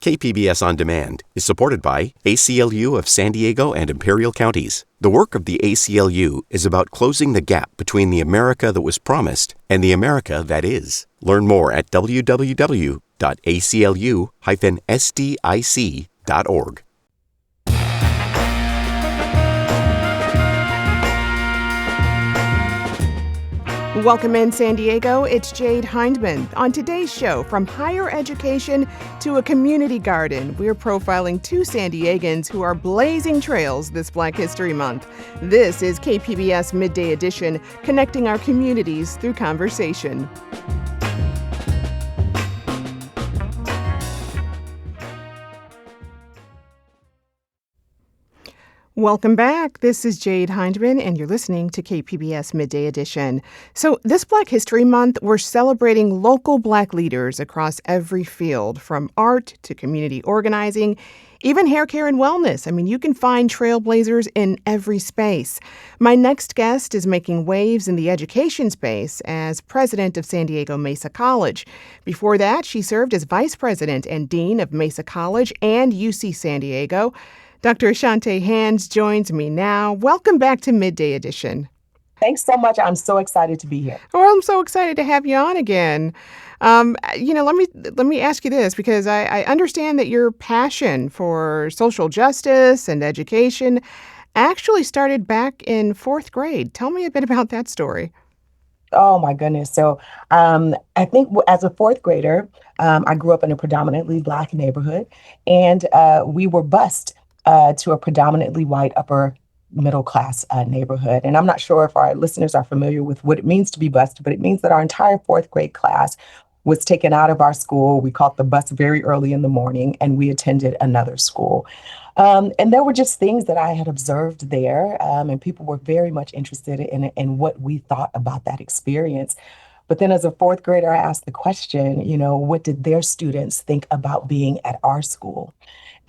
KPBS On Demand is supported by ACLU of San Diego and Imperial Counties. The work of the ACLU is about closing the gap between the America that was promised and the America that is. Learn more at www.aclu-sdic.org. Welcome in San Diego, it's Jade Hindman. On today's show, from higher education to a community garden, we're profiling two San Diegans who are blazing trails this Black History Month. This is KPBS Midday Edition, connecting our communities through conversation. Welcome back. This is Jade Hindman, and you're listening to KPBS Midday Edition. So this Black History Month, we're celebrating local Black leaders across every field, from art to community organizing, even hair care and wellness. I mean, you can find trailblazers in every space. My next guest is making waves in the education space as president of San Diego Mesa College. Before that, she served as vice president and dean of Mesa College and UC San Diego. Dr. Ashante Hands joins me now. Welcome back to Midday Edition. Thanks so much. I'm so excited to be here. Well, I'm so excited to have you on again. Let me ask you this, because I understand that your passion for social justice and education actually started back in fourth grade. Tell me a bit about that story. Oh, my goodness. So I think as a fourth grader, I grew up in a predominantly Black neighborhood, and we were bused to a predominantly white upper middle class neighborhood. And I'm not sure if our listeners are familiar with what it means to be bused, but it means that our entire fourth grade class was taken out of our school. We caught the bus very early in the morning, and we attended another school. And there were just things that I had observed there, and people were very much interested in what we thought about that experience. But then as a fourth grader, I asked the question, what did their students think about being at our school?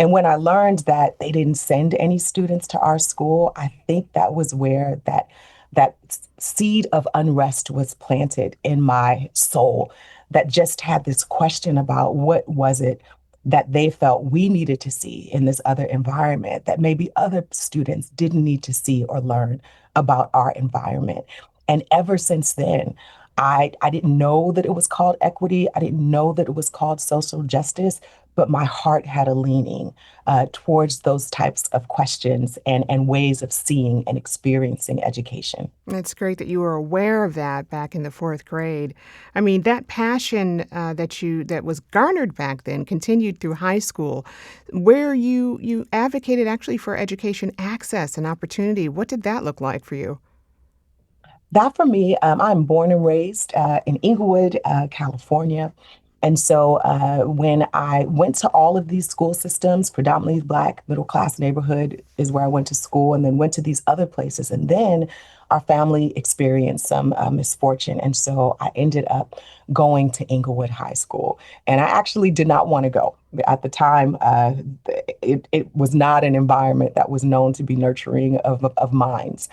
And when I learned that they didn't send any students to our school, I think that was where that seed of unrest was planted in my soul, that just had this question about what was it that they felt we needed to see in this other environment that maybe other students didn't need to see or learn about our environment. And ever since then, I didn't know that it was called equity. I didn't know that it was called social justice, but my heart had a leaning towards those types of questions and ways of seeing and experiencing education. It's great that you were aware of that back in the fourth grade. I mean, that passion that was garnered back then continued through high school, where you advocated actually for education access and opportunity. What did that look like for you? That for me, I'm born and raised in Inglewood, California. And so when I went to all of these school systems, predominantly Black middle class neighborhood is where I went to school, and then went to these other places. And then our family experienced some misfortune. And so I ended up going to Inglewood High School. And I actually did not want to go. At the time, it was not an environment that was known to be nurturing of minds.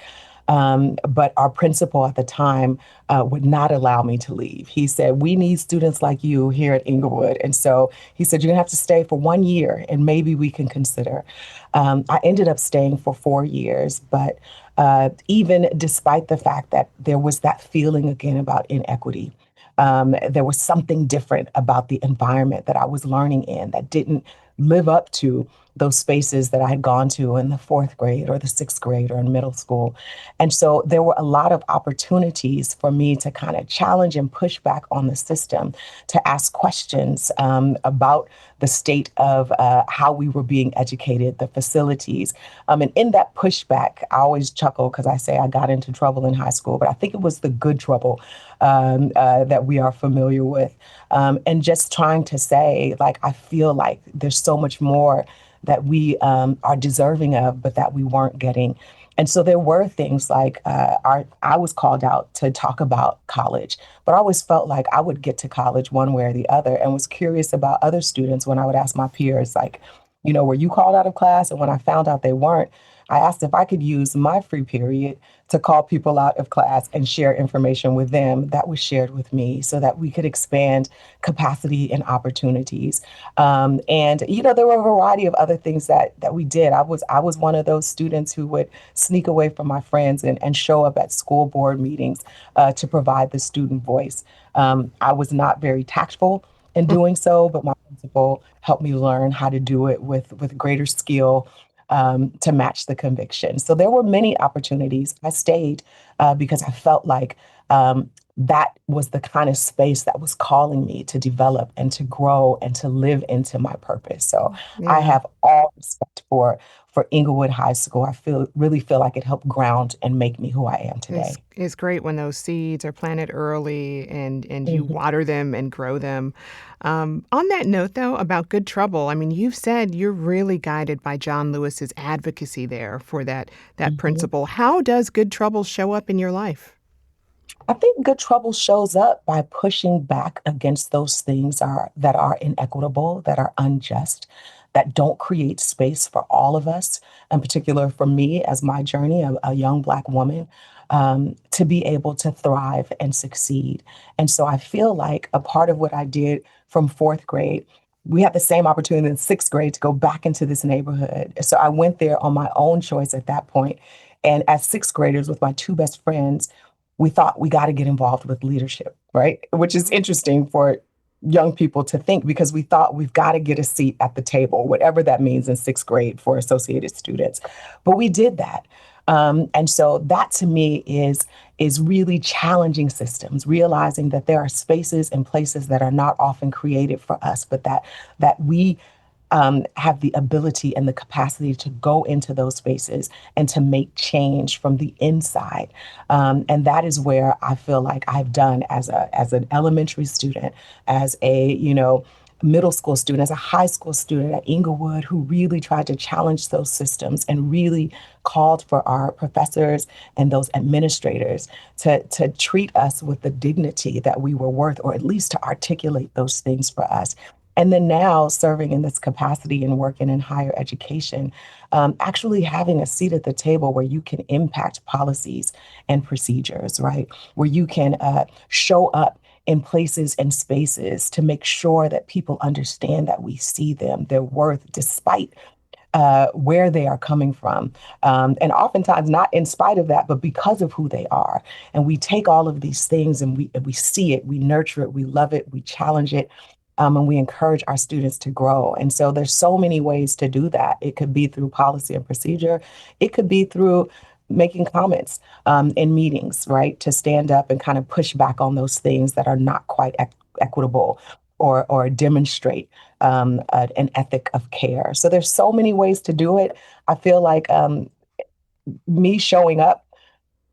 But our principal at the time would not allow me to leave. He said, we need students like you here at Inglewood. And so he said, you're going to have to stay for 1 year and maybe we can consider. I ended up staying for 4 years, but even despite the fact that there was that feeling again about inequity, there was something different about the environment that I was learning in that didn't live up to those spaces that I had gone to in the fourth grade or the sixth grade or in middle school. And so there were a lot of opportunities for me to kind of challenge and push back on the system, to ask questions about the state of how we were being educated, the facilities. And in that pushback, I always chuckle because I say I got into trouble in high school, but I think it was the good trouble that we are familiar with. And just trying to say, like, I feel like there's so much more that we are deserving of, but that we weren't getting. And so there were things like I was called out to talk about college, but I always felt like I would get to college one way or the other, and was curious about other students when I would ask my peers, like, were you called out of class? And when I found out they weren't, I asked if I could use my free period to call people out of class and share information with them that was shared with me so that we could expand capacity and opportunities. And there were a variety of other things that we did. I was one of those students who would sneak away from my friends and show up at school board meetings to provide the student voice. I was not very tactful in doing so, but my principal helped me learn how to do it with greater skill to match the conviction. So there were many opportunities. I stayed because I felt like that was the kind of space that was calling me to develop and to grow and to live into my purpose. So I Yeah. have all respect for Inglewood High School. I really feel like it helped ground and make me who I am It's today. it's great when those seeds are planted early and you Mhm. water them and grow them. On that note, though, about Good Trouble, I mean, you've said you're really guided by John Lewis's advocacy there for that Mhm. principle. How does Good Trouble show up in your life? I think good trouble shows up by pushing back against those things that are inequitable, that are unjust, that don't create space for all of us, in particular for me as my journey, a young Black woman, to be able to thrive and succeed. And so I feel like a part of what I did from fourth grade, we had the same opportunity in sixth grade to go back into this neighborhood. So I went there on my own choice at that point. And as sixth graders with my two best friends, we thought we got to get involved with leadership, right? Which is interesting for young people to think because we thought we've got to get a seat at the table, whatever that means in sixth grade for associated students. But we did that. And so that to me is really challenging systems, realizing that there are spaces and places that are not often created for us, but that we have the ability and the capacity to go into those spaces and to make change from the inside. And that is where I feel like I've done as an elementary student, as a middle school student, as a high school student at Inglewood, who really tried to challenge those systems and really called for our professors and those administrators to treat us with the dignity that we were worth, or at least to articulate those things for us. And then now serving in this capacity and working in higher education, actually having a seat at the table where you can impact policies and procedures, right? Where you can show up in places and spaces to make sure that people understand that we see them, their worth, despite where they are coming from. And oftentimes not in spite of that, but because of who they are. And we take all of these things and we see it, we nurture it, we love it, we challenge it. And we encourage our students to grow. And so there's so many ways to do that. It could be through policy and procedure. It could be through making comments in meetings, right? To stand up and kind of push back on those things that are not quite equitable or demonstrate an ethic of care. So there's so many ways to do it. I feel like me showing up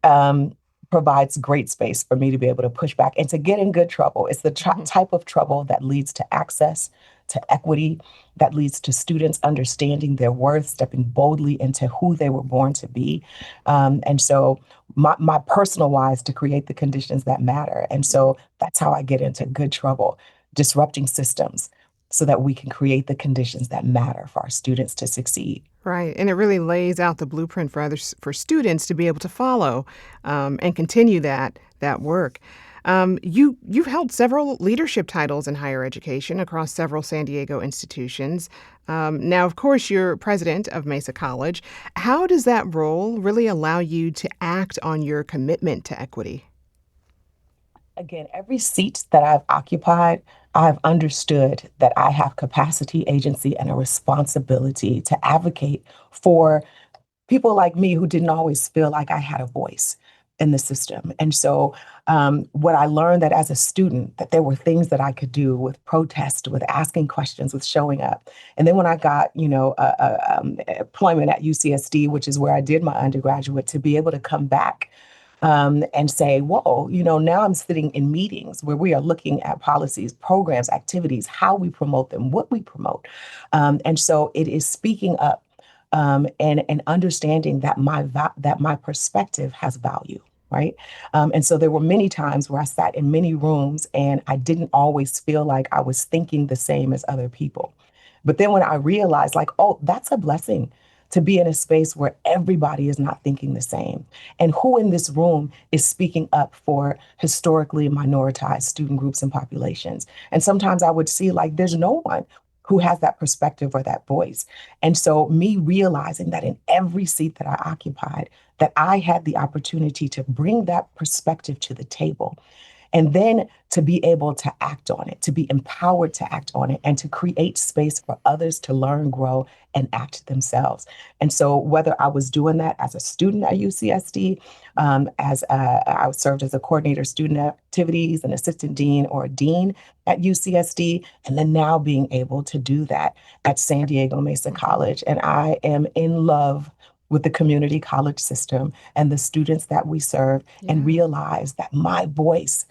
um, provides great space for me to be able to push back and to get in good trouble. It's the Mhm. type of trouble that leads to access, to equity, that leads to students understanding their worth, stepping boldly into who they were born to be. And so, my personal wise to create the conditions that matter. And so, that's how I get into good trouble, disrupting systems so that we can create the conditions that matter for our students to succeed. Right, and it really lays out the blueprint for others, for students to be able to follow and continue that work. You've held several leadership titles in higher education across several San Diego institutions. Now, of course, you're president of Mesa College. How does that role really allow you to act on your commitment to equity? Again, every seat that I've occupied, I've understood that I have capacity, agency, and a responsibility to advocate for people like me who didn't always feel like I had a voice in the system. And so, what I learned that as a student, that there were things that I could do with protest, with asking questions, with showing up. And then when I got, employment at UCSD, which is where I did my undergraduate, to be able to come back and say, whoa, now I'm sitting in meetings where we are looking at policies, programs, activities, how we promote them, what we promote. And so it is speaking up and understanding that that my perspective has value. Right. And so there were many times where I sat in many rooms and I didn't always feel like I was thinking the same as other people. But then when I realized, like, oh, that's a blessing to be in a space where everybody is not thinking the same. And who in this room is speaking up for historically minoritized student groups and populations? And sometimes I would see like there's no one who has that perspective or that voice. And so me realizing that in every seat that I occupied, that I had the opportunity to bring that perspective to the table and then to be able to act on it, to be empowered to act on it, and to create space for others to learn, grow, and act themselves. And so, whether I was doing that as a student at UCSD, I served as a coordinator, student activities, an assistant dean, or a dean at UCSD, and then now being able to do that at San Diego Mesa College. And I am in love with the community college system and the students that we serve, and Yeah. realize that my voice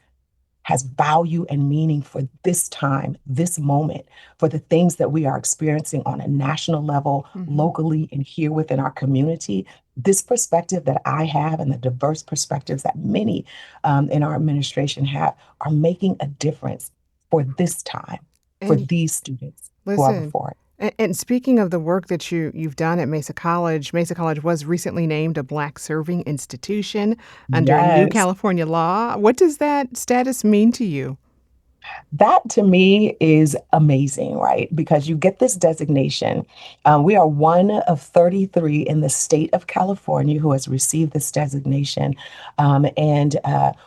has value and meaning for this time, this moment, for the things that we are experiencing on a national level, Hmm. locally, and here within our community. This perspective that I have and the diverse perspectives that many in our administration have are making a difference for this time, for And these students who are listen, before it. and speaking of the work that you've done at Mesa College was recently named a Black Serving Institution under new Yes. California law. What does that status mean to you? That to me is amazing, right? Because you get this designation. We are one of 33 in the state of California who has received this designation. And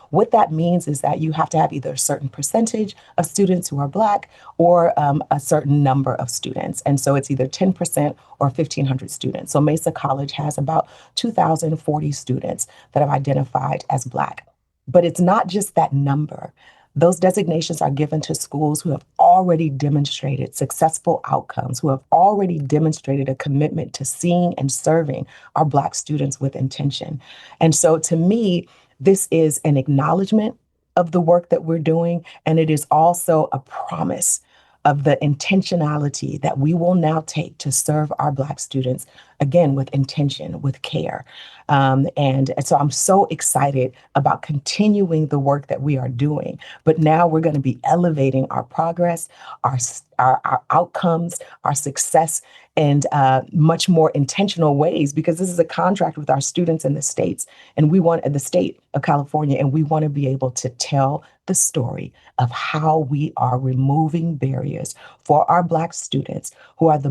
what that means is that you have to have either a certain percentage of students who are Black or a certain number of students. And so it's either 10% or 1,500 students. So Mesa College has about 2,040 students that have identified as Black. But it's not just that number. Those designations are given to schools who have already demonstrated successful outcomes, who have already demonstrated a commitment to seeing and serving our Black students with intention. And so to me, this is an acknowledgement of the work that we're doing, and it is also a promise of the intentionality that we will now take to serve our Black students, again, with intention, with care. And so I'm so excited about continuing the work that we are doing. But now we're going to be elevating our progress, our outcomes, our success, and much more intentional ways, because this is a contract with our students in the states, and we want the state of California, and we want to be able to tell the story of how we are removing barriers for our Black students, who are one of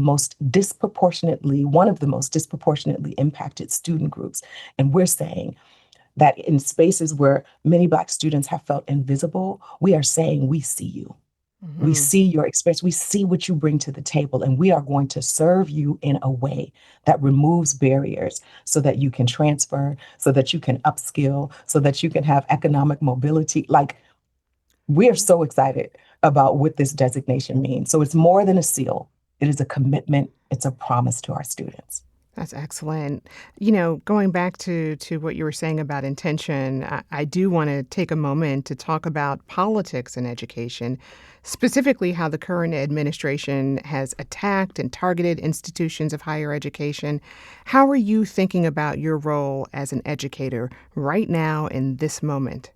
the most disproportionately impacted student groups. And we're saying that in spaces where many Black students have felt invisible, we are saying, we see you. We Hmm. see your experience. We see what you bring to the table, and we are going to serve you in a way that removes barriers so that you can transfer, so that you can upskill, so that you can have economic mobility. Like, we're so excited about what this designation means. So it's more than a seal, it is a commitment, it's a promise to our students. That's excellent. Going back to what you were saying about intention, I do want to take a moment to talk about politics in education, specifically how the current administration has attacked and targeted institutions of higher education. How are you thinking about your role as an educator right now in this moment?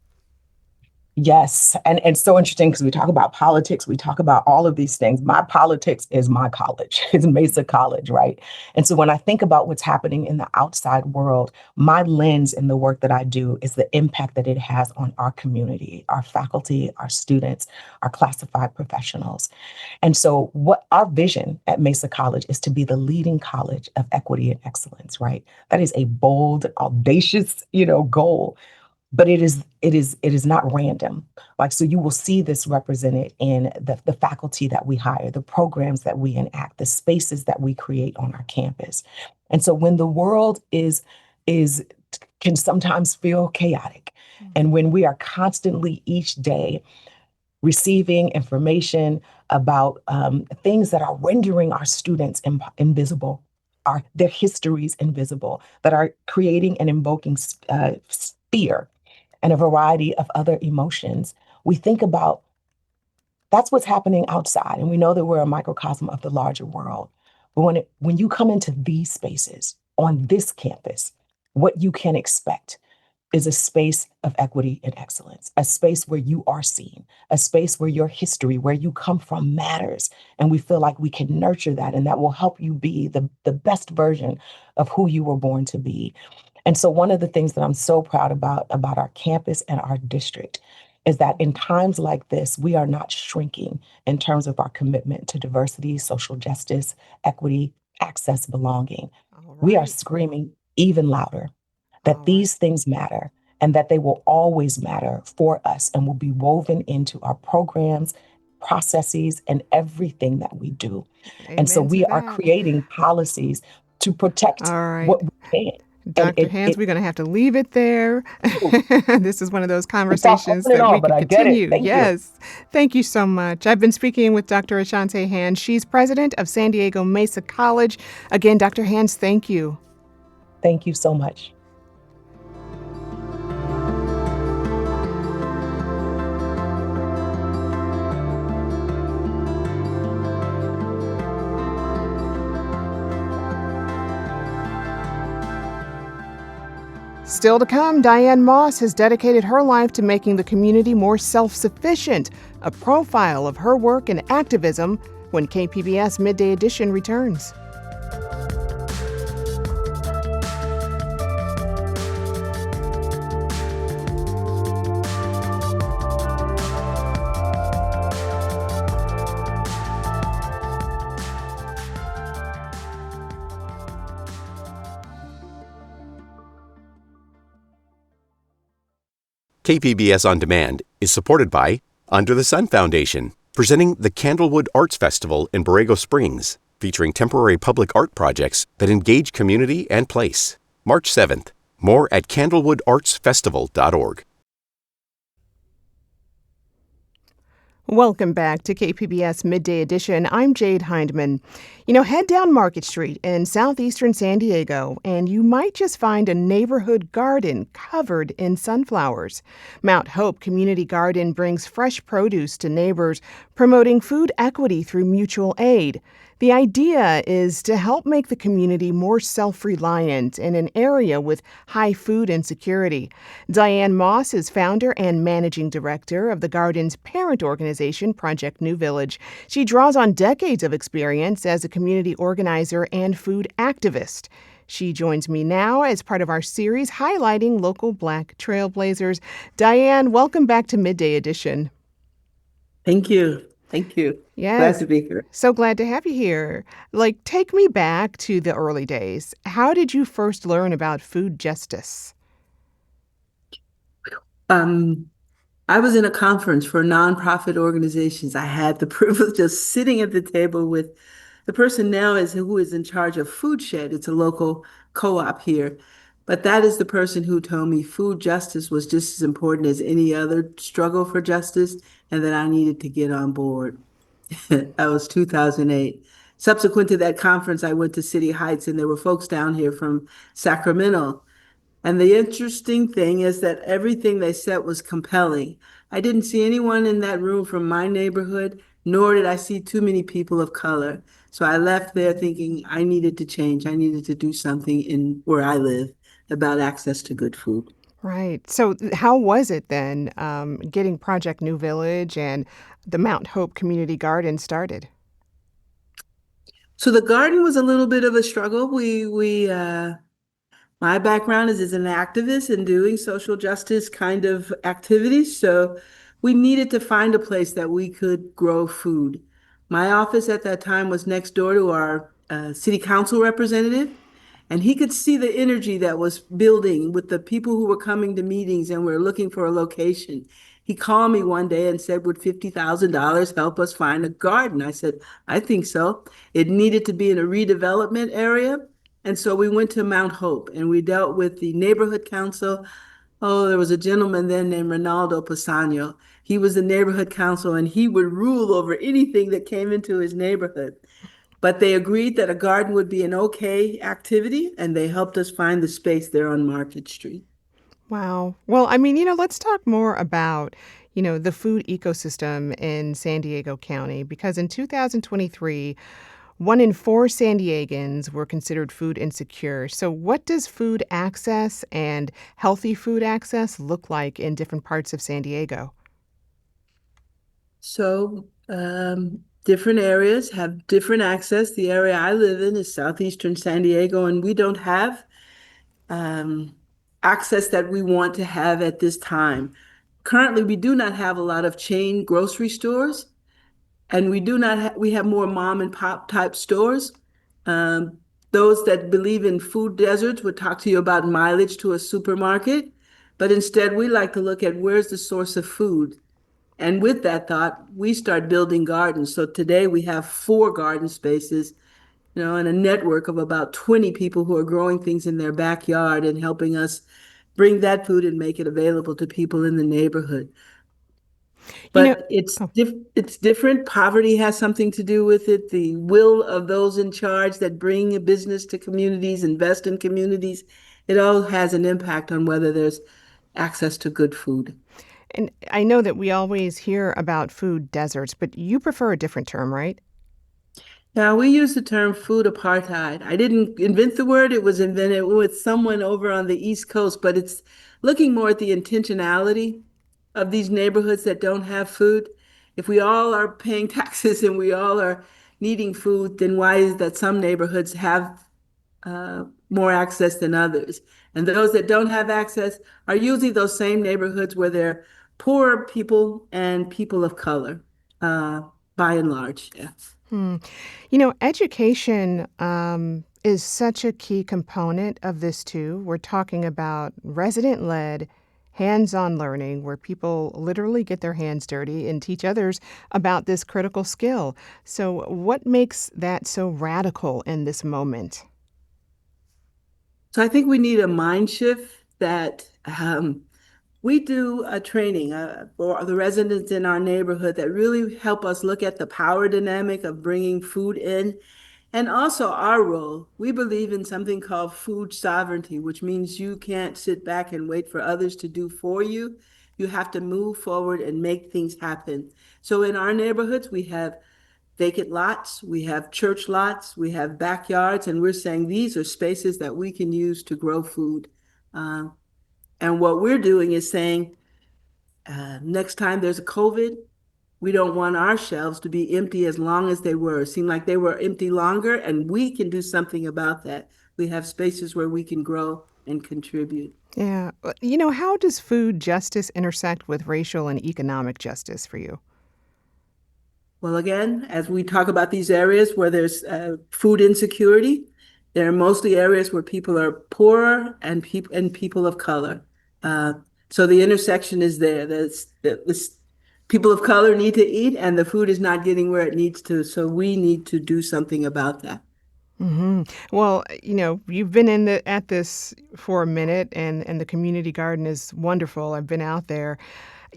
Yes. And it's so interesting because we talk about politics, we talk about all of these things. My politics is my college, it's Mesa College, right? And so when I think about what's happening in the outside world, my lens in the work that I do is the impact that it has on our community, our faculty, our students, our classified professionals. And so what our vision at Mesa College is to be the leading college of equity and excellence, right? That is a bold, audacious, goal, but it is not random. Like, so you will see this represented in the faculty that we hire, the programs that we enact, the spaces that we create on our campus. And so when the world is can sometimes feel chaotic, and when we are constantly each day receiving information about things that are rendering our students invisible, their histories invisible, that are creating and invoking fear and a variety of other emotions. We think about that's what's happening outside, and we know that we're a microcosm of the larger world. But when you come into these spaces on this campus, what you can expect is a space of equity and excellence, a space where you are seen, a space where your history, where you come from matters. And we feel like we can nurture that and that will help you be the best version of who you were born to be. And so one of the things that I'm so proud about our campus and our district is that in times like this, we are not shrinking in terms of our commitment to diversity, social justice, equity, access, belonging. All We are right. screaming even louder that All right. these things matter and that they will always matter for us and will be woven into our programs, processes, and everything that we do. And so Amen to we are that. creating policies to protect All right. what we can. And Dr. Hands, we're going to have to leave it there. Ooh, This is one of those it's off conversations on and that we on, but could I get it. continue. Thank you. Yes. Thank you so much. I've been speaking with Dr. Ashante Hands. She's president of San Diego Mesa College. Again, Dr. Hands, thank you. Thank you so much. Still to come, Diane Moss has dedicated her life to making the community more self-sufficient, a profile of her work and activism when KPBS Midday Edition returns. KPBS On Demand is supported by Under the Sun Foundation, presenting the Candlewood Arts Festival in Borrego Springs, featuring temporary public art projects that engage community and place. March 7th. More at candlewoodartsfestival.org. Welcome back to KPBS Midday Edition. I'm Jade Hindman. Head down Market Street in southeastern San Diego, and you might just find a neighborhood garden covered in sunflowers. Mount Hope Community Garden brings fresh produce to neighbors, promoting food equity through mutual aid. The idea is to help make the community more self-reliant in an area with high food insecurity. Diane Moss is founder and managing director of the garden's parent organization, Project New Village. She draws on decades of experience as a community organizer and food activist. She joins me now as part of our series highlighting local Black trailblazers. Diane, welcome back to Midday Edition. Thank you. Thank you. Glad Yes. to be here. So glad to have you here. Take me back to the early days. How did you first learn about food justice? I was in a conference for nonprofit organizations. I had the privilege of sitting at the table with the person now who is in charge of Food Shed. It's a local co-op here. But that is the person who told me food justice was just as important as any other struggle for justice and that I needed to get on board. That was 2008. Subsequent to that conference, I went to City Heights and there were folks down here from Sacramento. And the interesting thing is that everything they said was compelling. I didn't see anyone in that room from my neighborhood, nor did I see too many people of color. So I left there thinking I needed to change. I needed to do something in where I live about access to good food. Right. So how was it then getting Project New Village and the Mount Hope Community Garden started? So the garden was a little bit of a struggle. My background is as an activist and doing social justice kind of activities. So we needed to find a place that we could grow food. My office at that time was next door to our city council representative, and he could see the energy that was building with the people who were coming to meetings and were looking for a location. He called me one day and said, would $50,000 help us find a garden? I said, I think so. It needed to be in a redevelopment area. And so we went to Mount Hope and we dealt with the neighborhood council. Oh, there was a gentleman then named Ronaldo Pisano. He was the neighborhood council and he would rule over anything that came into his neighborhood. But they agreed that a garden would be an okay activity and they helped us find the space there on Market Street. Wow. Well, let's talk more about, the food ecosystem in San Diego County, because in 2023, 1 in 4 San Diegans were considered food insecure. So, what does food access and healthy food access look like in different parts of San Diego? So, different areas have different access. The area I live in is southeastern San Diego, and we don't have um, access that we want to have at this time. Currently, we do not have a lot of chain grocery stores, and we do not we have more mom and pop type stores. Um, those that believe in food deserts would talk to you about mileage to a supermarket, but instead we like to look at where's the source of food. And with that thought, we start building gardens. So today we have 4 garden spaces, and a network of about 20 people who are growing things in their backyard and helping us bring that food and make it available to people in the neighborhood. You know, But it's oh, it's different. Poverty has something to do with it. The will of those in charge that bring a business to communities, invest in communities, it all has an impact on whether there's access to good food. and I know that we always hear about food deserts, but you prefer a different term, right? Now, we use the term food apartheid. I didn't invent the word, it was invented with someone over on the East Coast, but it's looking more at the intentionality of these neighborhoods that don't have food. If we all are paying taxes and we all are needing food, then why is that some neighborhoods have more access than others? And those that don't have access are usually those same neighborhoods where they're poor people and people of color, uh, by and large. Yeah. Hmm. Education is such a key component of this too. We're talking about resident led, hands on learning where people literally get their hands dirty and teach others about this critical skill. So, what makes that so radical in this moment? So I think we need a mind shift that we do a training for the residents in our neighborhood that really help us look at the power dynamic of bringing food in and also our role. We believe in something called food sovereignty, which means you can't sit back and wait for others to do for you. You have to move forward and make things happen. So in our neighborhoods, we have vacant lots, we have church lots, we have backyards, and we're saying these are spaces that we can use to grow food. Uh, and what we're doing is saying, next time there's a COVID, we don't want our shelves to be empty as long as they were. It seemed like they were empty longer, and we can do something about that. We have spaces where we can grow and contribute. Yeah. How does food justice intersect with racial and economic justice for you? Well, again, as we talk about these areas where there's food insecurity, there are mostly areas where people are poorer and people of color. Uh, so the intersection is there. This people of color need to eat, and the food is not getting where it needs to. So we need to do something about that. Well, you've been at this for a minute, and the community garden is wonderful. I've been out there.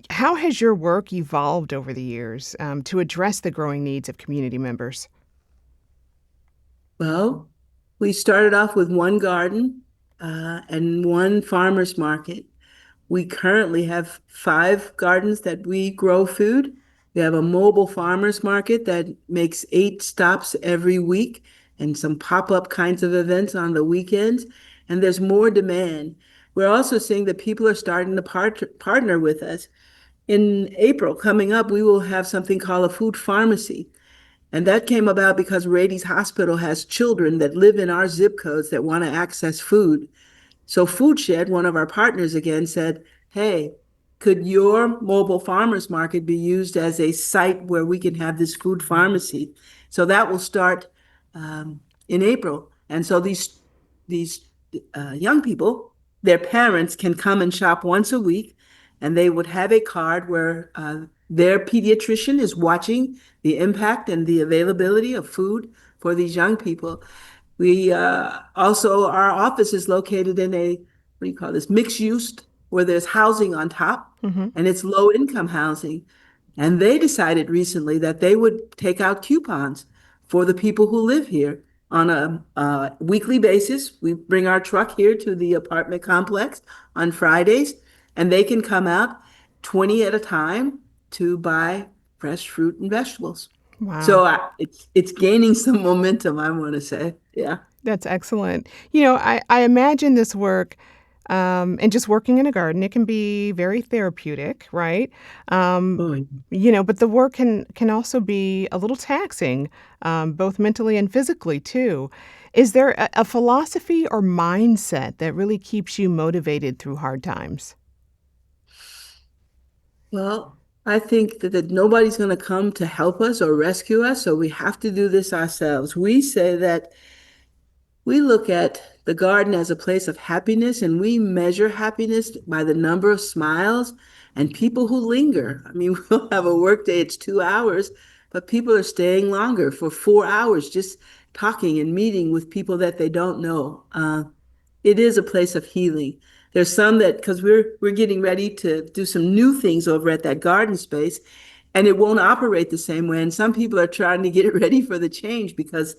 How has your work evolved over the years to address the growing needs of community members? Well, we started off with one garden and one farmer's market. We currently have 5 gardens that we grow food. We have a mobile farmers market that makes 8 stops every week and some pop-up kinds of events on the weekends. And there's more demand. We're also seeing that people are starting to partner with us. In April coming up, we will have something called a food pharmacy. And that came about because Rady's Hospital has children that live in our zip codes that want to access food. So Food Shed, one of our partners again, said, hey, could your mobile farmers market be used as a site where we can have this food pharmacy? So that will start in April. And so these young people, their parents can come and shop once a week, and they would have a card where their pediatrician is watching the impact and the availability of food for these young people. We also, our office is located in a, what do you call this, mixed use, where there's housing on top, and it's low income housing. And they decided recently that they would take out coupons for the people who live here on a weekly basis. We bring our truck here to the apartment complex on Fridays, and they can come out 20 at a time to buy fresh fruit and vegetables. Wow. So it's gaining some momentum, I want to say. Yeah. That's excellent. I imagine this work, and just working in a garden, it can be very therapeutic, right? Um, Oh, but the work can also be a little taxing, both mentally and physically too. Is there a philosophy or mindset that really keeps you motivated through hard times? well, I think that nobody's going to come to help us or rescue us, so we have to do this ourselves. We say that we look at the garden as a place of happiness, and we measure happiness by the number of smiles and people who linger. I mean, we'll have a work day, it's 2 hours, but people are staying longer for 4 hours just talking and meeting with people that they don't know. It is a place of healing. There's some that because we're getting ready to do some new things over at that garden space, and it won't operate the same way. And some people are trying to get it ready for the change because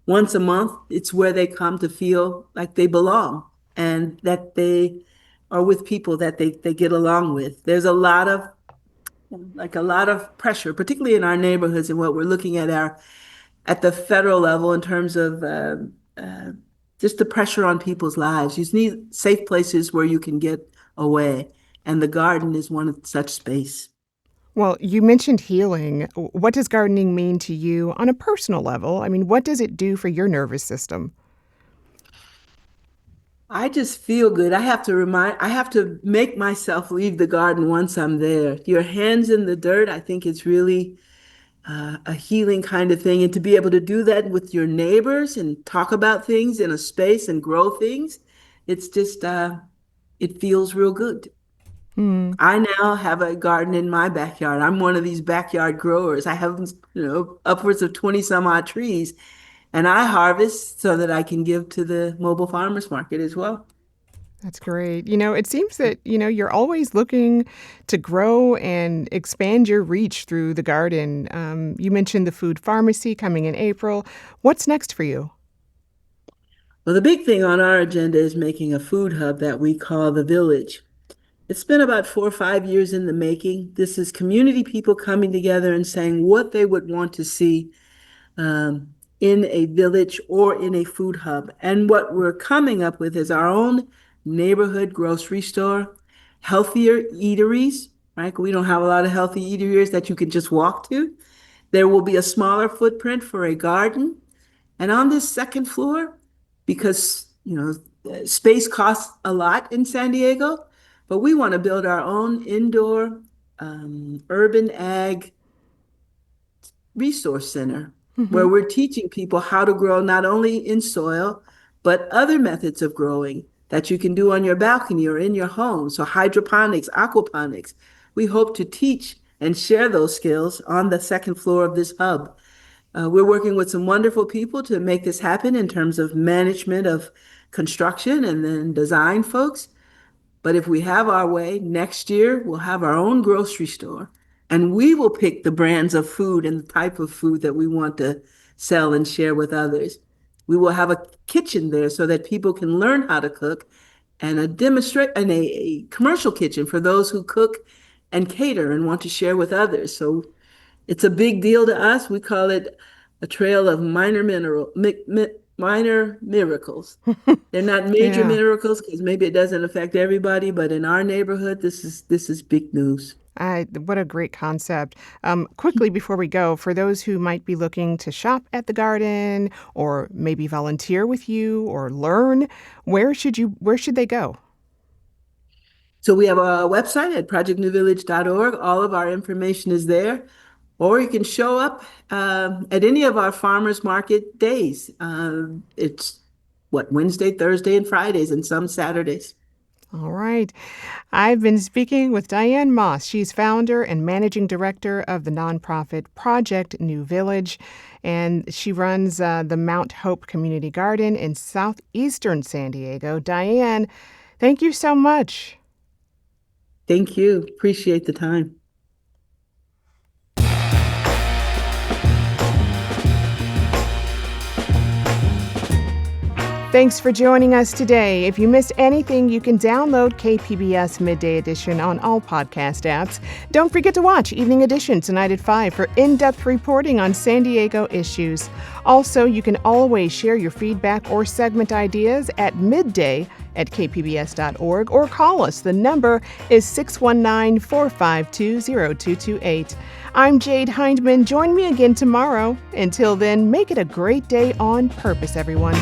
once a month, it's where they come to feel like they belong and that they are with people that they get along with. There's a lot of pressure, particularly in our neighborhoods and what we're looking at at the federal level in terms of uh, just the pressure on people's lives. You need safe places where you can get away, and the garden is one of such space. Well, you mentioned healing. What does gardening mean to you on a personal level? I mean, what does it do for your nervous system? I just feel good. I have to make myself leave the garden once I'm there. Your hands in the dirt, I think it's really a healing kind of thing. And to be able to do that with your neighbors and talk about things in a space and grow things, it's just, it feels real good. Hmm. I now have a garden in my backyard. I'm one of these backyard growers. I have, upwards of 20 some odd trees, and I harvest so that I can give to the mobile farmers market as well. That's great. It seems that, you're always looking to grow and expand your reach through the garden. You mentioned the food pharmacy coming in April. What's next for you? Well, the big thing on our agenda is making a food hub that we call the Village. It's been about 4 or 5 years in the making. This is community people coming together and saying what they would want to see um, in a village or in a food hub. And what we're coming up with is our own neighborhood grocery store, healthier eateries, right? We don't have a lot of healthy eateries that you can just walk to. There will be a smaller footprint for a garden. And on this second floor, because, space costs a lot in San Diego, but we want to build our own indoor urban ag resource center where Hmm. we're teaching people how to grow not only in soil, but other methods of growing that you can do on your balcony or in your home. So hydroponics, aquaponics. We hope to teach and share those skills on the second floor of this hub. We're working with some wonderful people to make this happen in terms of management of construction and then design folks. But if we have our way, next year we'll have our own grocery store and we will pick the brands of food and the type of food that we want to sell and share with others. We will have a kitchen there so that people can learn how to cook and a commercial kitchen for those who cook and cater and want to share with others. So it's a big deal to us. We call it a trail of minor miracles. They're not major Yeah. miracles because maybe it doesn't affect everybody, but in our neighborhood, this is big news. What a great concept. Quickly before we go, for those who might be looking to shop at the garden or maybe volunteer with you or learn, where should they go? So we have a website at projectnewvillage.org. All of our information is there. Or you can show up at any of our farmers market days. It's Wednesday, Thursday, and Fridays, and some Saturdays. All right. I've been speaking with Diane Moss. She's founder and managing director of the nonprofit Project New Village, and she runs the Mount Hope Community Garden in southeastern San Diego. Diane, thank you so much. Thank you. Appreciate the time. Thanks for joining us today. If you missed anything, you can download KPBS Midday Edition on all podcast apps. Don't forget to watch Evening Edition tonight at 5 for in-depth reporting on San Diego issues. Also, you can always share your feedback or segment ideas at midday@kpbs.org or call us. The number is 619-452-0228. I'm Jade Hindman. Join me again tomorrow. Until then, make it a great day on purpose, everyone.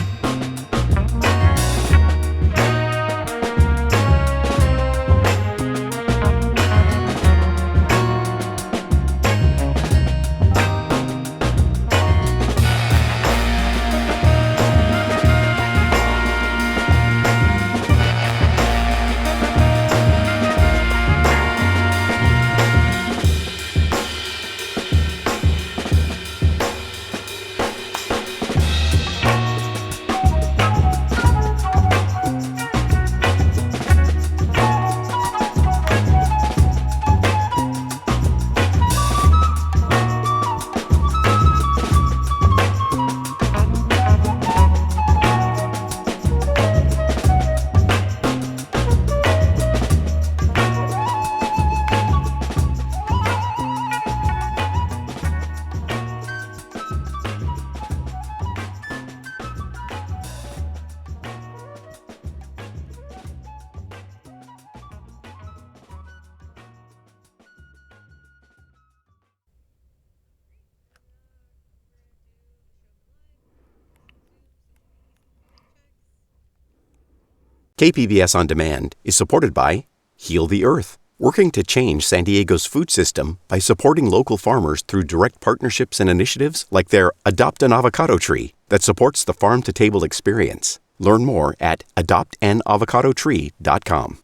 KPBS On Demand is supported by Heal the Earth, working to change San Diego's food system by supporting local farmers through direct partnerships and initiatives like their Adopt an Avocado Tree that supports the farm-to-table experience. Learn more at adoptanavocadotree.com.